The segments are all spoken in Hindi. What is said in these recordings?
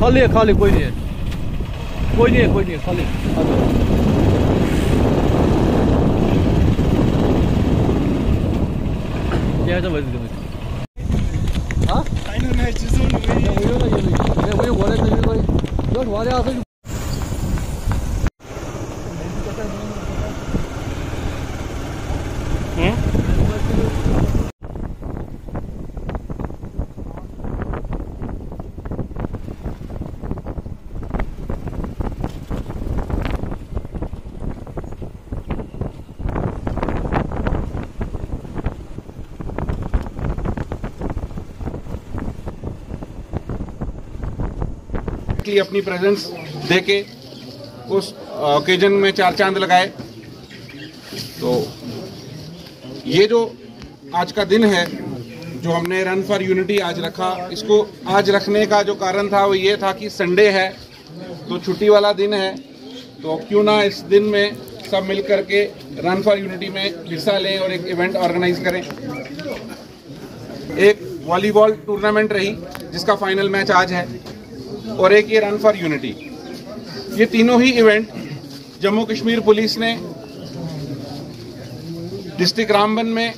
खाली है, खाली कोई नहीं है, कोई नहीं है, कोई नहीं है, खाली। क्या है वैसे हाँ फाइनल मैच वही बोले तो हमारे यहाँ से अपनी प्रेजेंस देके उस ओकेजन में चार चांद लगाए। तो ये जो आज का दिन है जो हमने रन फॉर यूनिटी आज रखा, इसको आज रखने का जो कारण था वो ये था कि संडे है तो छुट्टी वाला दिन है, तो क्यों ना इस दिन में सब मिल करके रन फॉर यूनिटी में हिस्सा लें और एक इवेंट ऑर्गेनाइज करें। एक वॉलीबॉल टूर्नामेंट रही जिसका फाइनल मैच आज है, और एक ये रन फॉर यूनिटी। ये तीनों ही इवेंट जम्मू कश्मीर पुलिस ने डिस्ट्रिक्ट रामबन में,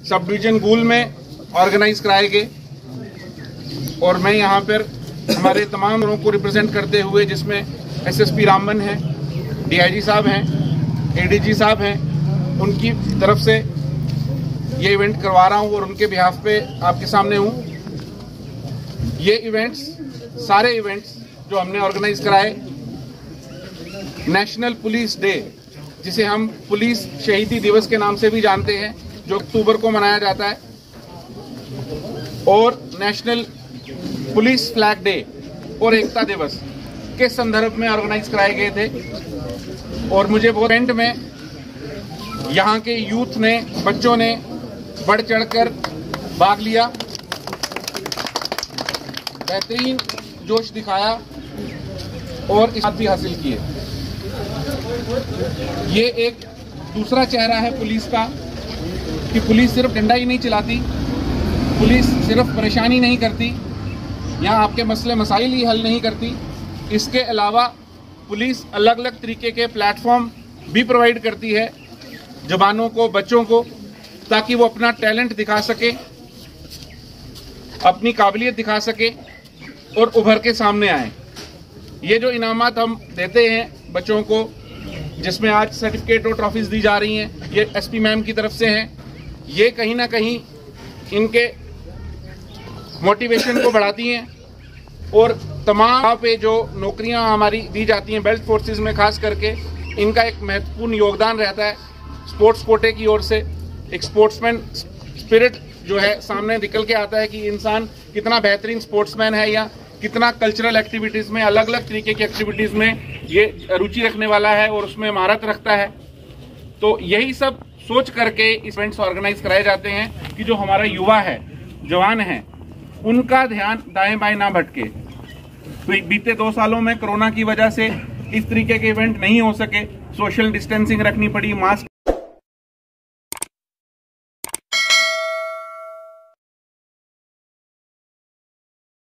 सब डिवीजन गूल में ऑर्गेनाइज कराए गए। और मैं यहाँ पर हमारे तमाम लोगों को रिप्रेजेंट करते हुए, जिसमें एसएसपी रामबन हैं, डीआईजी साहब हैं, एडीजी साहब हैं, उनकी तरफ से ये इवेंट करवा रहा हूँ और उनके बिहाफ पे आपके सामने हूँ। ये इवेंट्स, सारे इवेंट्स जो हमने ऑर्गेनाइज कराए, नेशनल पुलिस डे जिसे हम पुलिस शहीदी दिवस के नाम से भी जानते हैं, जो अक्टूबर को मनाया जाता है, और नेशनल पुलिस फ्लैग डे और एकता दिवस के संदर्भ में ऑर्गेनाइज कराए गए थे। और मुझे वो इवेंट में यहाँ के यूथ ने, बच्चों ने बढ़ चढ़कर भाग लिया, बेहतरीन जोश दिखाया और इस बात भी हासिल किए। ये एक दूसरा चेहरा है पुलिस का कि पुलिस सिर्फ डंडा ही नहीं चलाती, पुलिस सिर्फ परेशानी नहीं करती, यहाँ आपके मसले मसाइल ही हल नहीं करती, इसके अलावा पुलिस अलग अलग तरीके के प्लेटफॉर्म भी प्रोवाइड करती है जवानों को, बच्चों को, ताकि वो अपना टैलेंट दिखा सके, अपनी काबिलियत दिखा सके और उभर के सामने आए। ये जो इनामात हम देते हैं बच्चों को, जिसमें आज सर्टिफिकेट और ट्रॉफीज दी जा रही हैं, ये एसपी मैम की तरफ से हैं, ये कहीं ना कहीं इनके मोटिवेशन को बढ़ाती हैं। और तमाम पे जो नौकरियां हमारी दी जाती हैं बेल्ट फोर्सेस में, खास करके इनका एक महत्वपूर्ण योगदान रहता है। स्पोर्ट्स कोटे की ओर से एक स्पोर्ट्समैन स्पिरिट जो है सामने निकल के आता है कि इंसान कितना बेहतरीन स्पोर्ट्समैन है, या कितना कल्चरल एक्टिविटीज़ में, अलग अलग तरीके की एक्टिविटीज़ में ये रुचि रखने वाला है और उसमें महारत रखता है। तो यही सब सोच करके इवेंट्स ऑर्गेनाइज कराए जाते हैं कि जो हमारा युवा है, जवान है, उनका ध्यान दाएं बाएं ना भटके। तो बीते 2 सालों में कोरोना की वजह से इस तरीके के इवेंट नहीं हो सके, सोशल डिस्टेंसिंग रखनी पड़ी, मास्क